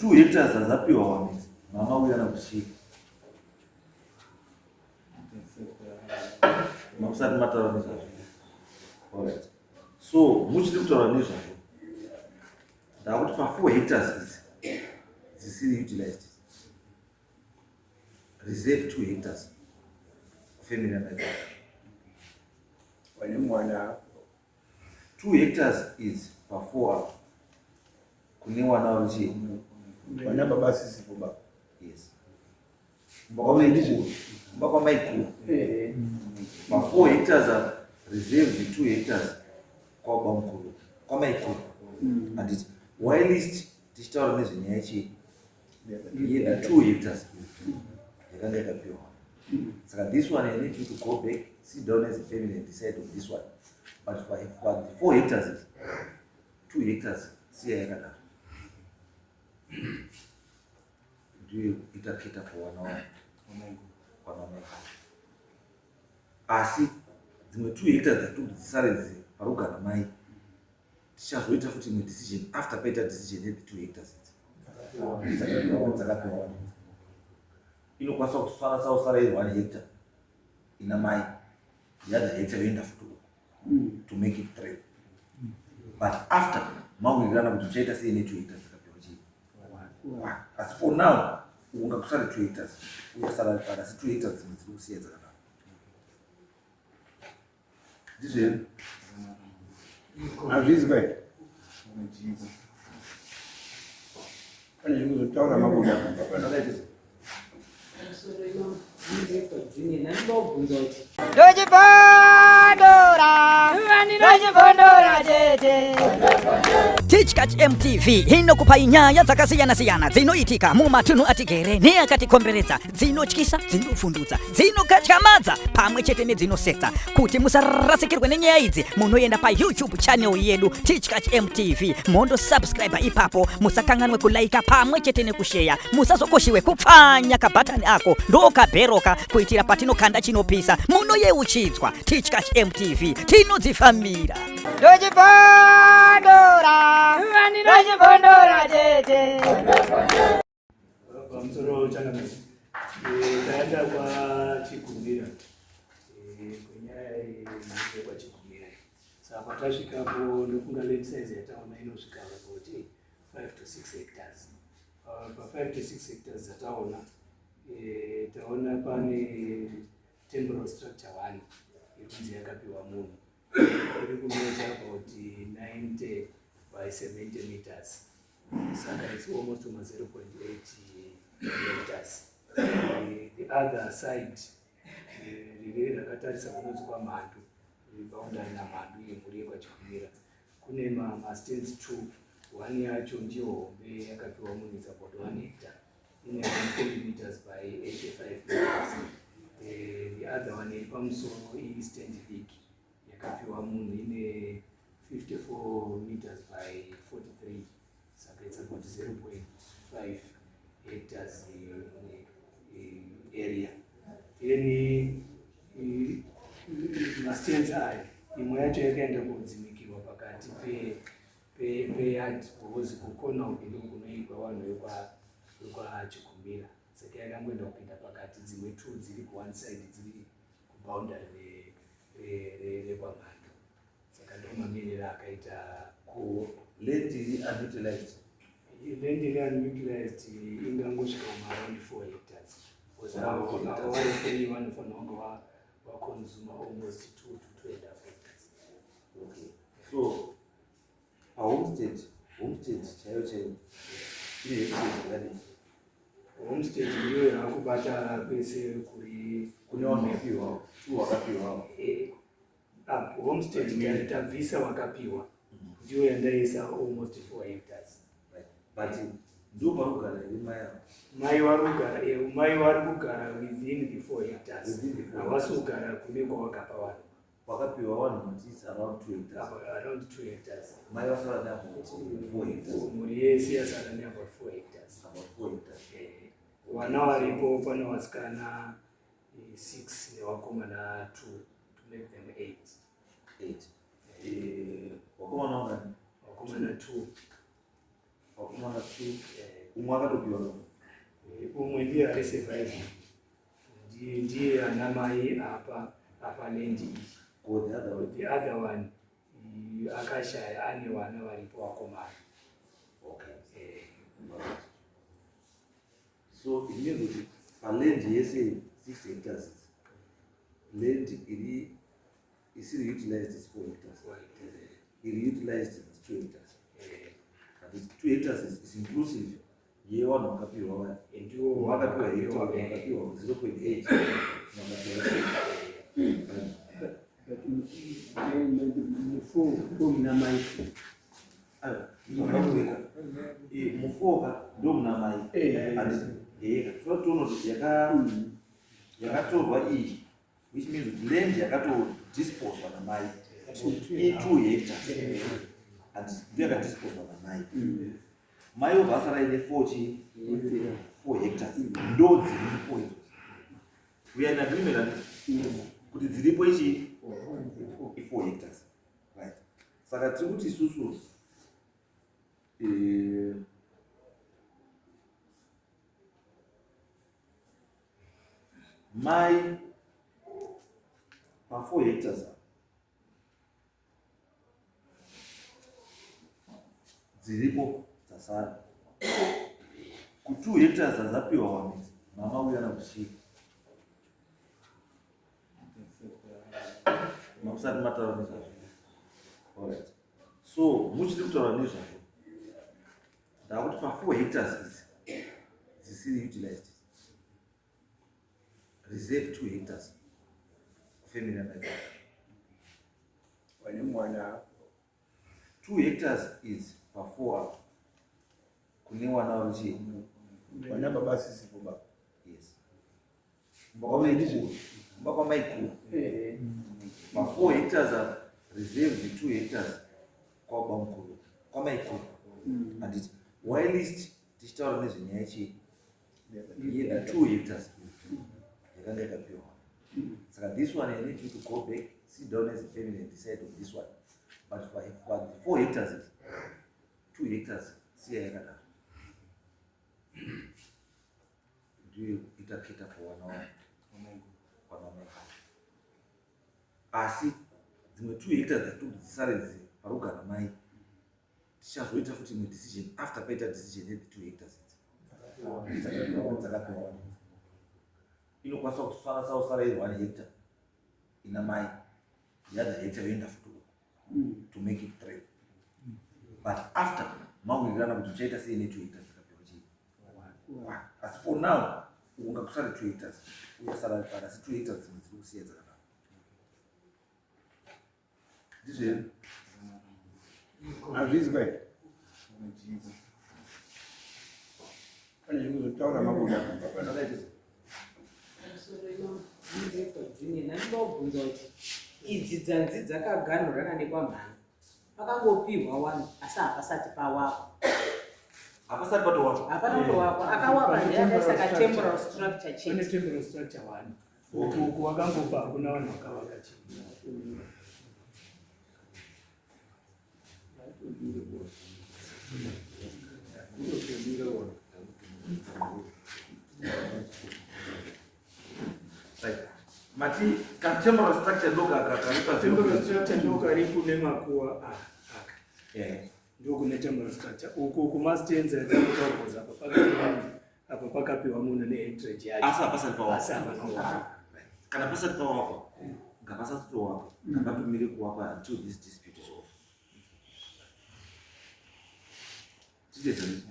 2 hectares azapiwa wamezi mama uya na kushika makusati mataura nezvazvo. Alright, so muchiri kutaura nezvazvo ndakuti pa4 hectares dzisiri utilized, reserve 2 hectares family and When mwana 2 hectares is pa4 kune wana waruchi wana baba sisi baba. Yes, mbaka maikuru pa4 hectares are reserved 2 hectares kwa bamkuru kwa maikuru and whilst tichitaura nezvenyaya chii yeda 2 hectares yakanga yakapiwa. Saka this one I need you to go back, sit down as a family and decide on this one. But for the 4 hectares, 2 hectares, siya yakadaro. Ndiyo itaketa kwa wana wamengo. Asi, zimwe 2 hectares dzisare parugara mai. Tichazoita futi imwe decision after paita decision yedu 2 hectares. Dzakapiwa. Inokwanisa kufana sausara iri 1 hectare ina mai the other hectare yoenda futi to make it 3. But after mawirirana kuti tichaita sei ne 2 hectares dzakapiwa chii. As for now ungakusara 2 hectares uyasara para 2 hectares dzimwe dziri kusiya dzakadaro. Ndizvo Azvizwe pane zvekuzotaura mabuda zvakaita Teach Catch MTV inokupa nyaya dzakasiyana-siyana dzinoitika mumatunhu atigere neakatikomberedza, dzinotyisa, dzinofundutsa, dzinokatyamadza pamwe chete nedzinosetsa. Kuti musarasikirwe nenyaya idzi munoenda pa YouTube channel yedu Teach Catch MTV mondo subscribe ipapo, musakanganwe kulaika pamwe chete nekushare, musazokoshiwe kupfanya kabhatani ako ndokabheroka kuitira patinokanda chinopisa munoyeuchidzwa. Teach Catch MTV tinodzifamira Rajibondora tete. Pamusoro changamisi. Taenda kwa Chikumbira. Kwenyaya kwa Chikumbira. Saka tasvikapo ndofunga land size yataona inosvika about 5 to 6 hectares. Pa 5 to 6 hectares zataona taona pane temporal structure 1 ikunzi yakapiwa munhu. Iri kumeasure about 90 by 70 meters. Saka it's almost 0.8 meters. The other side, riri rakatarisa kunonzi kwa Mhandu, boundary naMhandu yemhuri kwa Chikumbira. Kune ma-stands 2, one yacho ndiyo hombe yakapiwa munhu is about 1 hectare. Ine 140 meters by 85 meters. The other one iri pamusoro stand league yakapiwa munhu ine 54 meters by 43, saka it's about 0.5 hectares area. Then mastands aya imwe yacho yakaenda kudzimikirwa pakati peyard because kukona kupinda kunoigwa vanhu vekwa Chikumbira, saka yakangoenda kupinda pakati. Dzimwe 2 dziri ku one side dziri kuboundary rekwa Mhandu, saka ndomamirira akaita ku land iri unutilized. Land iri unutilized ingangosvika around 4 hectares because vari vanofanira kunge vakonzuma almost 2 to 2.5 hectares. Okay, so homestead chaiyo ine hectares dzakadini? Homestead ndiyo yakubata pese kune vanhu vakapiwa 2 vakapiwa. Homestead tabvisa wakapiwa ndiyo yandaisa almost 4 hectares. But ndo parugara mai mai vari kugara within the 4 hectares. Havasi kugara kune kwavakapa vanhu. Wakapiwa vanhu matisi around 2 hectares. Around 2 hectares. Mai vasara neabout 4 hectares. Mhuri yese yasara neabout 4 hectares. About 4 hectares. Vana varipo pane vasikana 6 nevakomana 2 to make them 8. Wakomana ungani? Wakomana 2. Wakomana 2. umwe akatopiwa umwe ndiye ari survive, ndiye ana mai apa lendi iyi. The other one akashaya ane wana varipo vakomana. Okay. So it means that a land yese 6 hectares, land is utilized as 4 hectares. It utilized as 2 hectares. And this 2 hectares is inclusive. Ye one wakapiwa wa ndio wakapiwa hectare wakapiwa 0.8. mna mai mufoka ndo mna mai yakatorwa iyi, which means land yakatodisposwa namai i2 hectares and ndo yakadisposwa namai. Mai obva asara ine 4 hectares ndo dziripo idzo. We are in agreement kuti dziripo ichi 4 hectares, right? Saka tiri kuti isusu mai pa 4 hectares dziripo dzasara ku 2 hectares dzapiwa wamidzi mama uya nakushika makusati mataura nezvazvo. Alright. So muchiri kutaura nezvazvo ndakuti pa 4 hectares idzi dzisiri utilized, reserve 2 hectares family and wane mwana 2 hectares is pa 4 kune wana waruchi wana baba sisipo baba. yes mbakwa maikuru pa 4 hectares are reserved 2 hectares kwa baba mkuru kwa maikuru. And whilst tichitaura nezvenyaya ichi yeda 2 hectares yakanga yakapiwa. Saka this one I need you to go back, sit down as a family and decide on this one. But for the 4 hectares, 2 hectares, see yakada. Ndio itakita kwa wana asi dzimwe 2 hectares dzisare parugara mai tichazoita futi imwe decision after paita decision ye 2 hectares dzakapiwa. Inokwanisa kufana sausara iri 1 hectare ina mai yadha hectare yoenda futi to make it 3. But after mawirirana kuti uchaita sei ne 2 hectares dzakapiwa chii. As for now ungakusara 2 hectares uyasara parasi 2 hectares dzimwe dziri kusiya dzakadaro. Ndizvo azvizwe pane zvimwe zvotaura mabuda zvakaita ndinobvunza kuti idzi dzanzi dzakaganhurana nekwamhanga pakangopiwa wani asi hapasati pawakwa. hapasati patowakwa, hapana kutowakwa, akawakwa ndeyakaisaka temporal structure Pane change. temporal structure 1 uku wakangopa hakuna vanhu vakavaka chini. right? Mati temporal structure ndo kakaripa Temporal structure ndo karibu nemakuwa aka. yeah. Ndo kune temporal structure uku kumastenza yatakutokoza apa pakapiwa munhu nehectarage yacho. Asa hapasati pawakwa. Asa hapana. Kana pasati pawakwa ngapasati towakwa ngapapimire kuwakwa until this dispute is over. Tichezani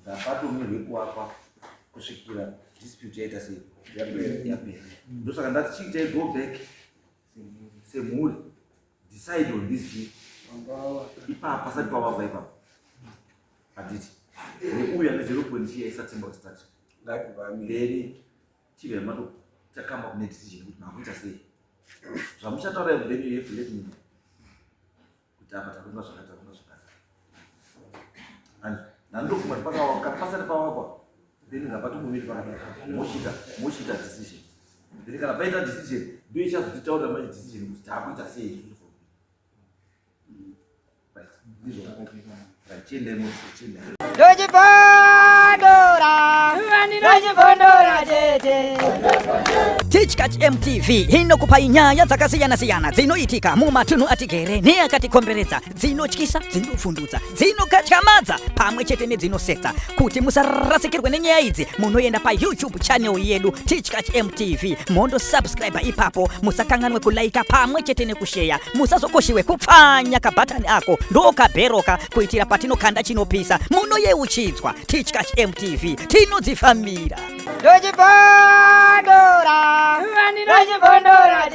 ngapatomirwe kuwakwa kusvikira dispute yaita sei yapera. Ndosaka ndati chiitai go back semhuri decide on this deal ipapa pasati pawakwa ipapa handiti nekuuya ne0.2 yaisa temporal structure then chibva mato chakamba kune decision kuti makuita sei zvamuchataura then you have to let me know kuti apa takunga zvakati and nandofunga kuti pakawaka pasati pawakwa then ngapatomuviri pakadai mochita decision then kana paita decision ndo ichazotitaurira machi decision kuti taakuita sei isusu right. chile musi chile Teachkach MTV inokupa inyaya dzakasiyana-siyana dzinoitika mumatunhu atigere neakatikomberedza, dzinotyisa, dzinofundutsa, dzinokatyamadza pamwe chete nedzinosetsa. Kuti musarasikirwe nenyaya idzi, munoenda paYouTube channel yedu Teachkach MTV, mondo subscribe ipapo, musakanganwe kulaika pamwe chete nekusheya, musazokoshiwe kupfanya kabhatani ako ndokabheroka kuitira patinokanda chinopisa munoyeuchidzwa. Teachkach MTV tinodzifamira. Dojibondora, dojibondora,